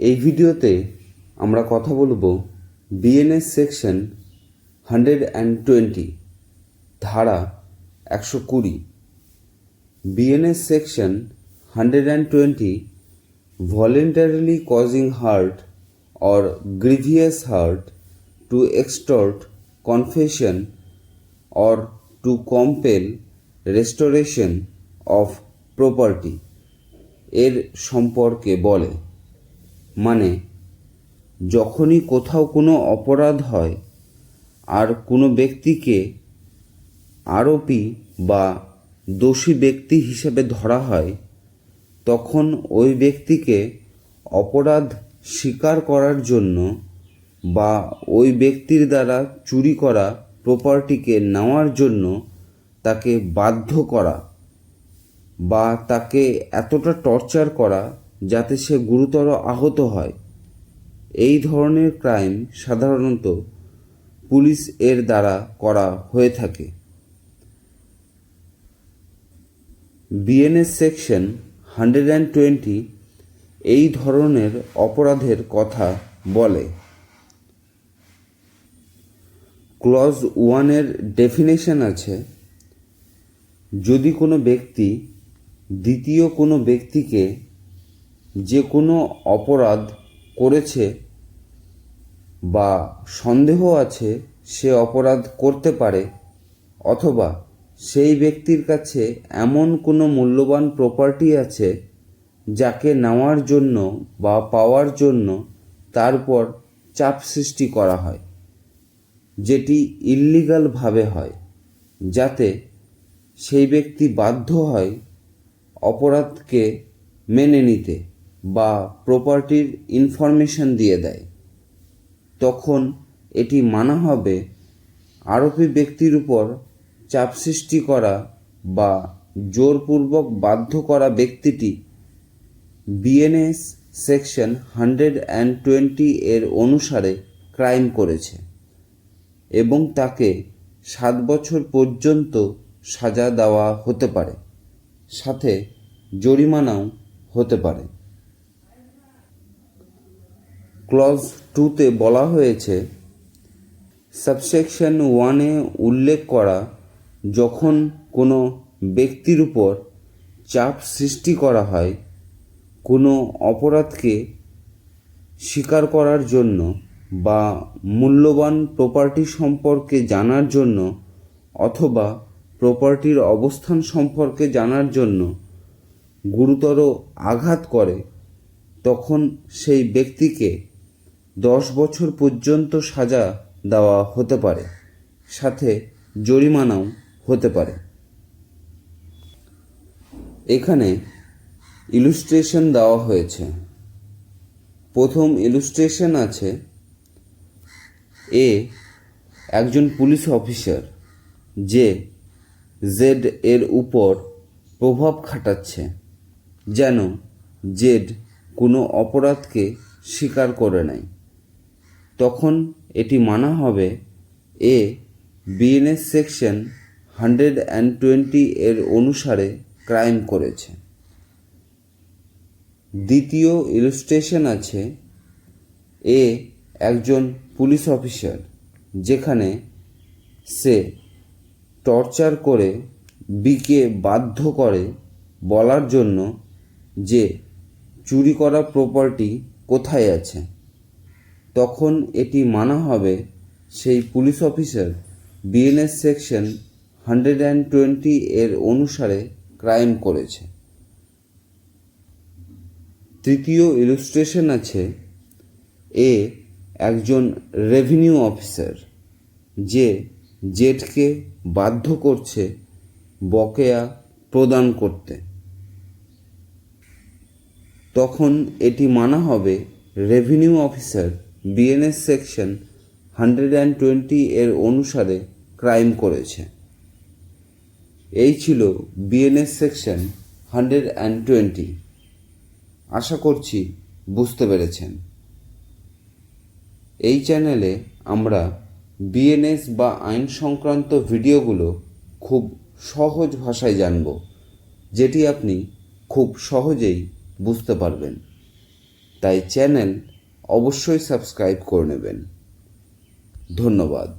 এই ভিডিওতে আমরা কথা বলবো বিএনএস সেকশন 120 ধারা 120। BNS section 120 voluntarily causing hurt or grievous hurt to extort confession or to compel restoration of property এর সম্পর্কে বলে। মানে যখনই কোথাও কোনো অপরাধ হয় আর কোনো ব্যক্তিকে আরোপী বা দোষী ব্যক্তি হিসেবে ধরা হয়, তখন ওই ব্যক্তিকে অপরাধ স্বীকার করার জন্য বা ওই ব্যক্তির দ্বারা চুরি করা প্রপার্টিকে নেওয়ার জন্য তাকে বাধ্য করা বা তাকে এতটা টর্চার করা যাতে সে গুরুতর আহত হয়, এই ধরনের ক্রাইম সাধারণত পুলিশ এর দ্বারা করা হয়ে থাকে। বিএনএস সেকশন 120 এই ধরনের অপরাধের কথা বলে। ক্লজ 1 ডেফিনেশন আছে, যদি কোনো ব্যক্তি দ্বিতীয় কোনো ব্যক্তিকে যে কোনো অপরাধ করেছে বা সন্দেহ আছে সে অপরাধ করতে পারে, অথবা সেই ব্যক্তির কাছে এমন কোনো মূল্যবান প্রপার্টি আছে যাকে নেওয়ার জন্য বা পাওয়ার জন্য তার উপর চাপ সৃষ্টি করা হয়, যেটি ইল্লিগালভাবে হয়, যাতে সেই ব্যক্তি বাধ্য হয় অপরাধকে মেনে নিতে বা প্রপার্টির ইনফরমেশন দিয়ে দেয়, তখন এটি মানা হবে আরোপী ব্যক্তির উপর চাপ সৃষ্টি করা বা জোরপূর্বক বাধ্য করা ব্যক্তিটি বিএনএস সেকশন 120 এর অনুসারে ক্রাইম করেছে এবং তাকে 7 বছর পর্যন্ত সাজা দেওয়া হতে পারে, সাথে জরিমানাও হতে পারে। ক্লজ 2তে বলা হয়েছে, সাবসেকশন 1 উল্লেখ করা যখন কোনো ব্যক্তির উপর চাপ সৃষ্টি করা হয় কোনো অপরাধকে স্বীকার করার জন্য বা মূল্যবান প্রপার্টি সম্পর্কে জানার জন্য অথবা প্রপার্টির অবস্থান সম্পর্কে জানার জন্য গুরুতর আঘাত করে, তখন সেই ব্যক্তিকে 10 বছর পর্যন্ত সাজা দেওয়া হতে পারে, সাথে জরিমানাও হতে পারে। এখানে ইলুস্ট্রেশন দেওয়া হয়েছে। প্রথম ইলুস্ট্রেশন আছে, একজন পুলিশ অফিসার যে জেড এর উপর প্রভাব খাটাচ্ছে যেন জেড কোনো অপরাধকে স্বীকার করে নেয়, তখন এটি মানা হবে বিএনএস সেকশন 120 এর অনুসারে ক্রাইম করেছে। দ্বিতীয় ইলুস্ট্রেশন আছে, একজন পুলিশ অফিসার যেখানে সে টর্চার করে বিকে বাধ্য করে বলার জন্য যে চুরি করা প্রপার্টি কোথায় আছে, তখন এটি মানা হবে সেই পুলিশ অফিসার বিএনএস সেকশন 120 এর অনুসারে ক্রাইম করেছে। তৃতীয় ইলুস্ট্রেশন আছে, একজন রেভিনিউ অফিসার যে জেডকে বাধ্য করছে বকেয়া প্রদান করতে, তখন এটি মানা হবে রেভিনিউ অফিসার বিএনএস সেকশন 120 এর অনুসারে ক্রাইম করেছে। এই ছিল বিএনএস সেকশন 120। আশা করছি বুঝতে পেরেছেন। এই চ্যানেলে আমরা বিএনএস বা আইন সংক্রান্ত ভিডিওগুলো খুব সহজ ভাষায় জানব, যেটি আপনি খুব সহজেই বুঝতে পারবেন। তাই চ্যানেল অবশ্যই সাবস্ক্রাইব করে নেবেন। ধন্যবাদ।